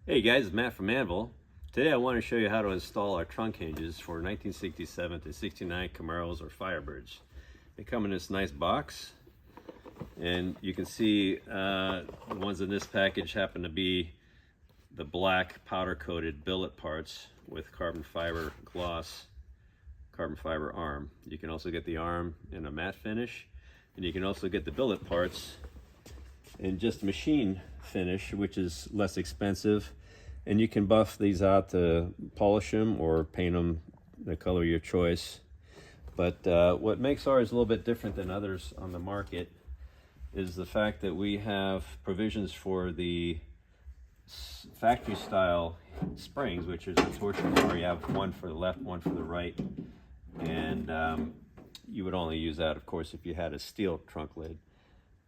Hey guys, it's Matt from Anvil. Today I want to show you how to install our trunk hinges for 1967 to 69 Camaros or Firebirds. They come in this nice box, and you can see the ones in this package happen to be the black powder coated billet parts with carbon fiber gloss, carbon fiber arm. You can also get the arm in a matte finish, and you can also get the billet parts in just machine finish, which is less expensive, and you can buff these out to polish them or paint them the color of your choice. But what makes ours a little bit different than others on the market is the fact that we have provisions for the factory style springs, which is a torsion bar. You have one for the left, one for the right, and you would only use that, of course, if you had a steel trunk lid.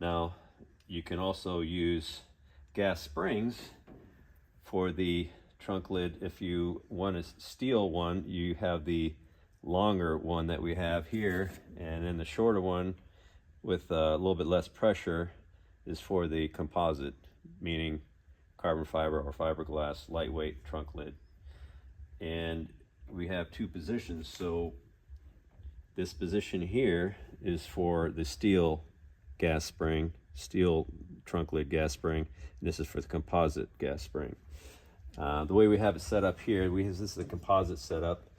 Now, you can also use gas springs for the trunk lid. If you want a steel one, you have the longer one that we have here, and then the shorter one with a little bit less pressure is for the composite, meaning carbon fiber or fiberglass lightweight trunk lid. And we have two positions. So this position here is for the steel gas spring, steel trunk lid gas spring, and this is for the composite gas spring. The way we have it set up here, this is the composite setup,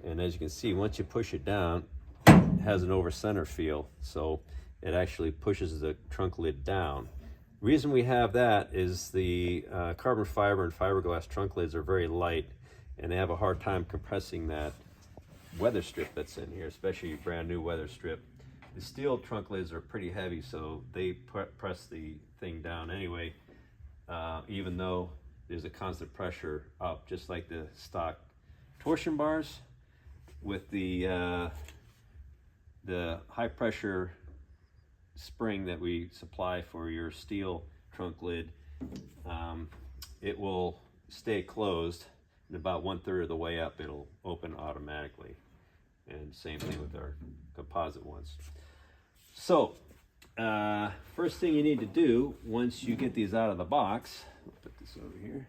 and as you can see, once you push it down, it has an over center feel, so it actually pushes the trunk lid down. The reason we have that is the carbon fiber and fiberglass trunk lids are very light, and they have a hard time compressing that weather strip that's in here, especially a brand new weather strip. The steel trunk lids are pretty heavy, so they press the thing down anyway, even though there's a constant pressure up, just like the stock torsion bars. With the high pressure spring that we supply for your steel trunk lid, it will stay closed, and about 1/3 of the way up it'll open automatically. And same thing with our composite ones. So first thing you need to do once you get these out of the box, I'll put this over here,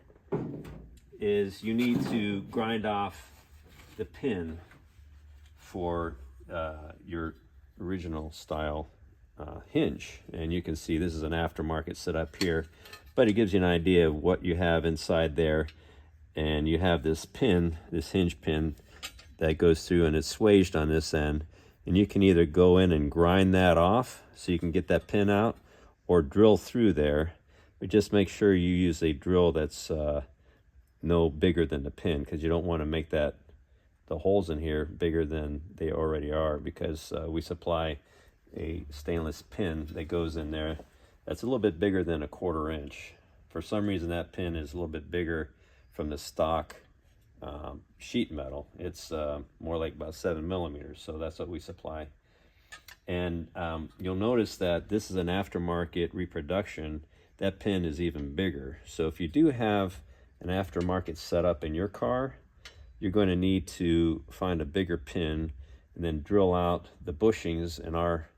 is you need to grind off the pin for your original style hinge. And you can see this is an aftermarket setup here, but it gives you an idea of what you have inside there. And you have this pin, this hinge pin that goes through, and it's swaged on this end, and you can either go in and grind that off so you can get that pin out, or drill through there. But just make sure you use a drill that's no bigger than the pin, because you don't want to make the holes in here bigger than they already are, because we supply a stainless pin that goes in there that's a little bit bigger than 1/4 inch. For some reason that pin is a little bit bigger from the stock sheet metal. It's more like about 7 millimeters, so that's what we supply. And you'll notice that this is an aftermarket reproduction. That pin is even bigger. So if you do have an aftermarket setup in your car, you're going to need to find a bigger pin and then drill out the bushings in our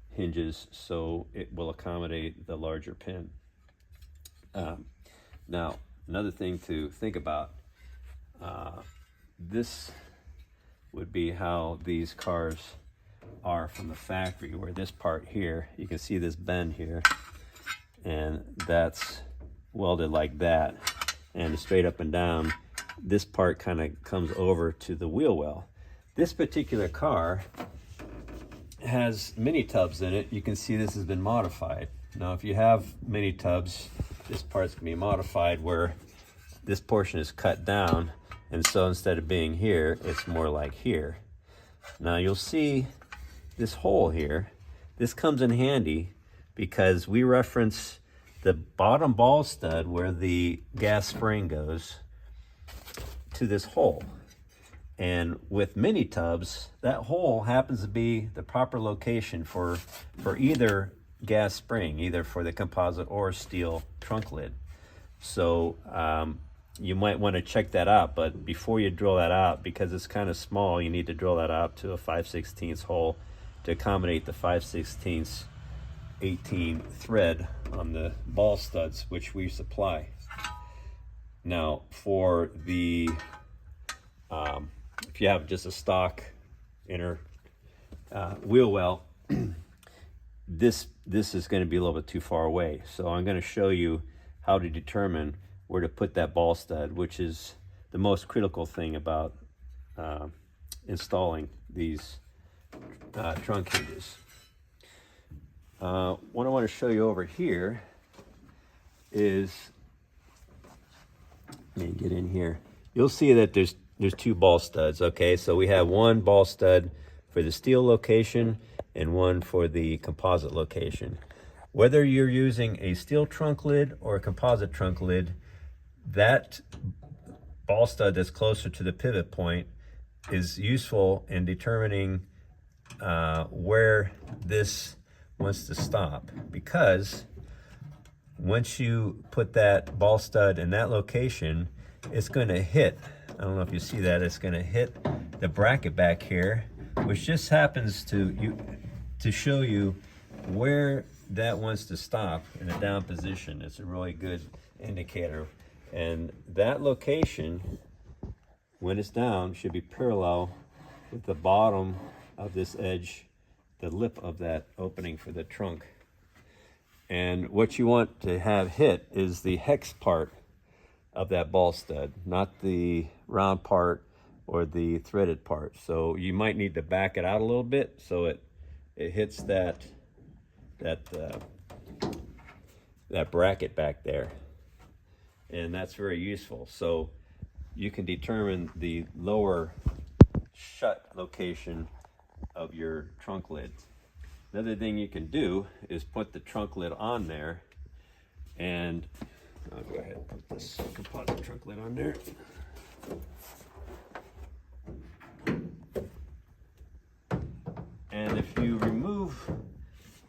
hinges so it will accommodate the larger pin. Now, another thing to think about, this would be how these cars are from the factory, where this part here, you can see this bend here, and that's welded like that, and straight up and down, this part kind of comes over to the wheel well. This particular car has mini tubs in it. You can see this has been modified. Now, if you have mini tubs, this part's gonna be modified where this portion is cut down, and so instead of being here, it's more like here. Now you'll see this hole here. This comes in handy because we reference the bottom ball stud where the gas spring goes to this hole. And with mini tubs, that hole happens to be the proper location for either gas spring, either for the composite or steel trunk lid. So you might want to check that out, but before you drill that out, because it's kind of small, you need to drill that out to a 5/16 hole to accommodate the 5/16 18 thread on the ball studs, which we supply. Now for the, if you have just a stock inner wheel well, this is going to be a little bit too far away. So I'm going to show you how to determine where to put that ball stud, which is the most critical thing about installing these trunk hinges. What I want to show you over here is, let me get in here. You'll see that there's two ball studs. Okay, so we have one ball stud for the steel location and one for the composite location. Whether you're using a steel trunk lid or a composite trunk lid, that ball stud that's closer to the pivot point is useful in determining where this wants to stop, because once you put that ball stud in that location, it's going to hit, I don't know if you see that, it's going to hit the bracket back here, which just happens to show you where that wants to stop in a down position. It's a really good indicator. And that location, when it's down, should be parallel with the bottom of this edge, the lip of that opening for the trunk. And what you want to have hit is the hex part of that ball stud, not the round part or the threaded part. So you might need to back it out a little bit so it hits that bracket back there. And that's very useful. So you can determine the lower shut location of your trunk lid. Another thing you can do is put the trunk lid on there, and I'll go ahead and put this composite trunk lid on there. And if you remove,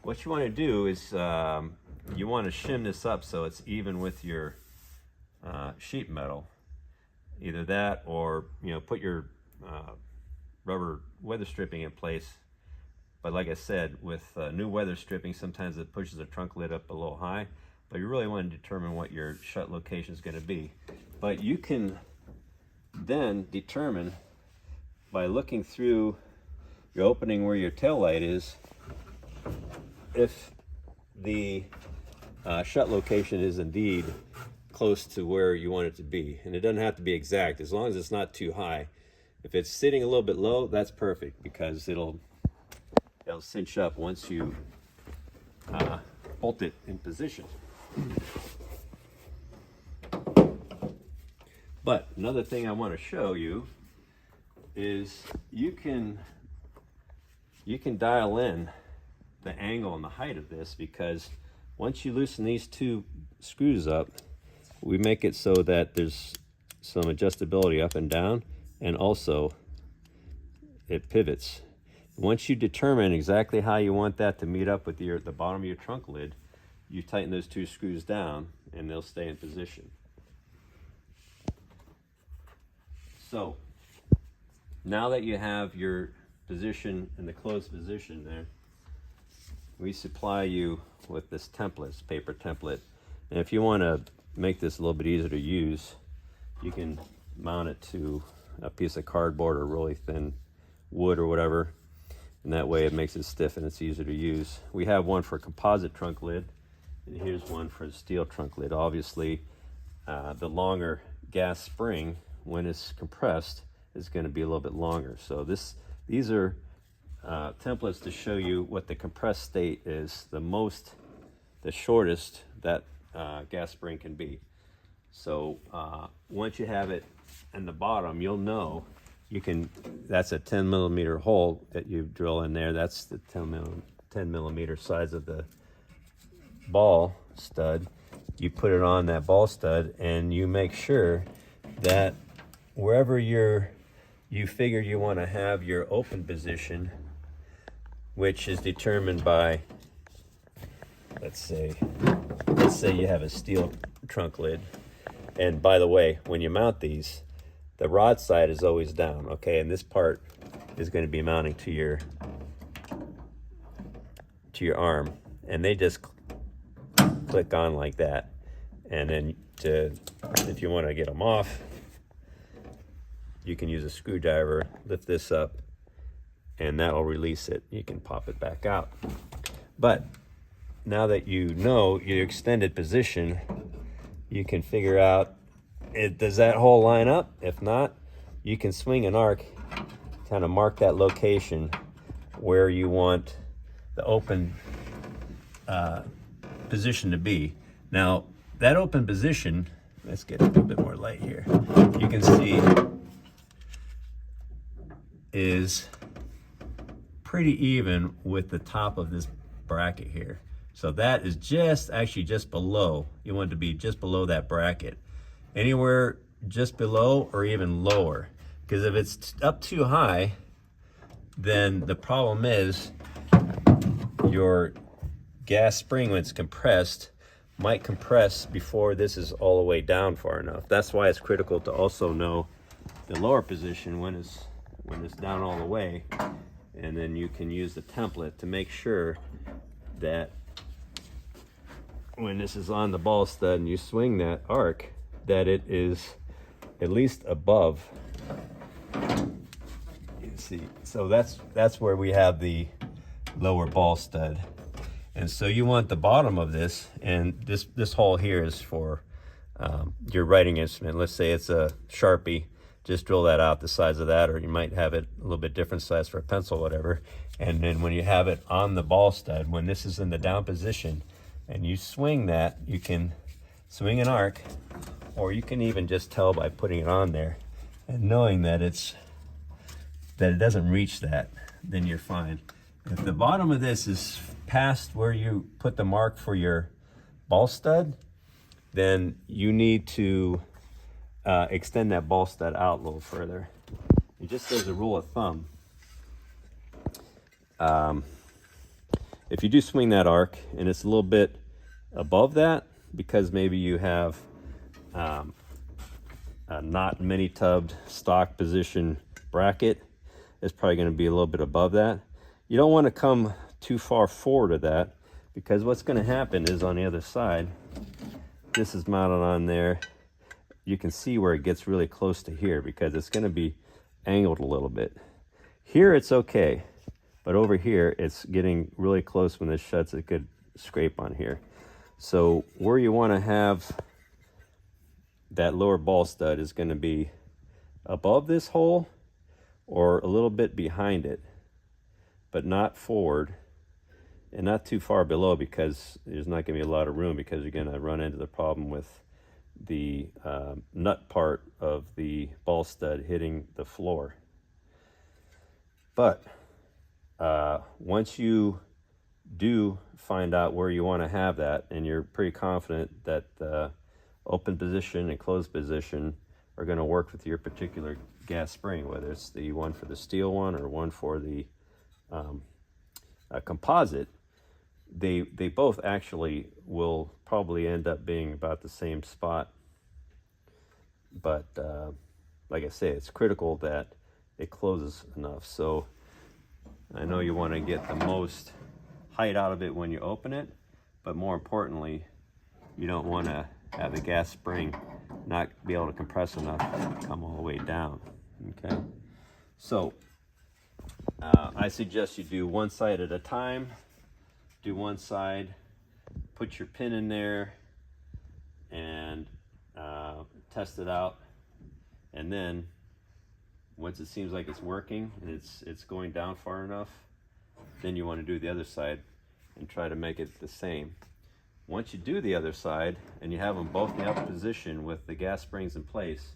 what you want to do is you want to shim this up so it's even with your sheet metal. Either that, or put your rubber weather stripping in place. But like I said, with new weather stripping, sometimes it pushes the trunk lid up a little high, but you really want to determine what your shut location is going to be. But you can then determine by looking through your opening where your tail light is, if the shut location is indeed close to where you want it to be. And it doesn't have to be exact, as long as it's not too high. If it's sitting a little bit low, that's perfect, because it'll cinch up once you bolt it in position. But another thing I want to show you is you can dial in the angle and the height of this, because once you loosen these two screws up, we make it so that there's some adjustability up and down, and also it pivots. Once you determine exactly how you want that to meet up with the bottom of your trunk lid, you tighten those two screws down and they'll stay in position. So now that you have your position in the closed position there, we supply you with this template, this paper template. And if you want to make this a little bit easier to use, you can mount it to a piece of cardboard or really thin wood or whatever, and that way it makes it stiff and it's easier to use. We have one for a composite trunk lid, and here's one for the steel trunk lid. Obviously, the longer gas spring, when it's compressed, is going to be a little bit longer. So these are templates to show you what the compressed state is, the shortest that gas spring can be. So once you have it in the bottom, you'll know that's a 10 millimeter hole that you drill in there. That's the 10 millimeter size of the ball stud. You put it on that ball stud, and you make sure that wherever you figure you want to have your open position, which is determined by, let's say you have a steel trunk lid. And by the way, when you mount these, the rod side is always down, okay? And this part is going to be mounting to your to your arm, and they just click on like that. And then if you want to get them off, you can use a screwdriver, lift this up, and that'll release it. You can pop it back out. But now that you know your extended position, you can figure out, does that hole line up? If not, you can swing an arc, kind of mark that location where you want the open position to be. Now, that open position, let's get a little bit more light here. You can see is pretty even with the top of this bracket here. So that is actually just below. You want it to be just below that bracket. Anywhere just below or even lower. Because if it's up too high, then the problem is your gas spring, when it's compressed, might compress before this is all the way down far enough. That's why it's critical to also know the lower position when it's down all the way, and then you can use the template to make sure that when this is on the ball stud and you swing that arc, that it is at least above. You can see, so that's where we have the lower ball stud. And so you want the bottom of this, and this hole here is for your writing instrument. Let's say it's a Sharpie, just drill that out the size of that, or you might have it a little bit different size for a pencil, whatever. And then when you have it on the ball stud, when this is in the down position, and you swing that, you can swing an arc, or you can even just tell by putting it on there and knowing that it doesn't reach that, then you're fine. If the bottom of this is past where you put the mark for your ball stud, then you need to extend that ball stud out a little further. And just as a rule of thumb, if you do swing that arc and it's a little bit above that, because maybe you have a not mini tubbed stock position bracket, it's probably going to be a little bit above that. You don't want to come too far forward of that, because what's going to happen is on the other side, this is mounted on there. You can see where it gets really close to here because it's going to be angled a little bit. Here it's okay, but over here it's getting really close. When this shuts, it could scrape on here. So where you want to have that lower ball stud is going to be above this hole or a little bit behind it, but not forward and not too far below, because there's not going to be a lot of room, because you're going to run into the problem with the nut part of the ball stud hitting the floor. But once you do find out where you want to have that, and you're pretty confident that the open position and closed position are going to work with your particular gas spring, whether it's the one for the steel one or one for the composite, they both actually will probably end up being about the same spot. But like I say, it's critical that it closes enough. So I know you want to get the most height out of it when you open it, but more importantly, you don't want to have the gas spring not be able to compress enough to come all the way down. Okay, so I suggest you do one side at a time. Do one side, put your pin in there, and test it out. And then once it seems like it's working and it's going down far enough, then you want to do the other side and try to make it the same. Once you do the other side and you have them both in the up position with the gas springs in place,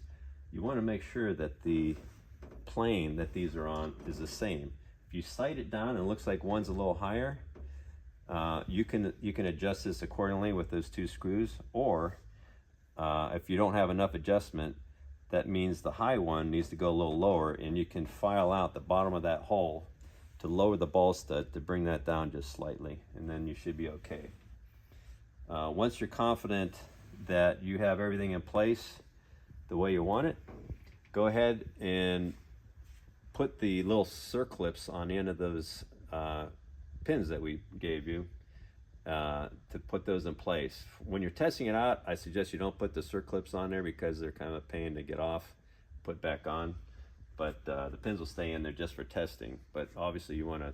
you want to make sure that the plane that these are on is the same. If you sight it down and it looks like one's a little higher, you can adjust this accordingly with those two screws. Or if you don't have enough adjustment, that means the high one needs to go a little lower, and you can file out the bottom of that hole to lower the ball stud to bring that down just slightly, and then you should be okay. Once you're confident that you have everything in place the way you want it, go ahead and put the little circlips on the end of those pins that we gave you to put those in place. When you're testing it out, I suggest you don't put the circlips on there because they're kind of a pain to get off, put back on. But the pins will stay in there just for testing. But obviously you want to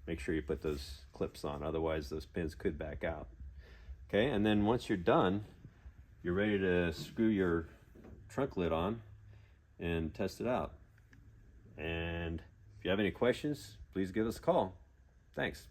make sure you put those clips on, otherwise those pins could back out. Okay, and then once you're done, you're ready to screw your trunk lid on and test it out. And if you have any questions, please give us a call. Thanks.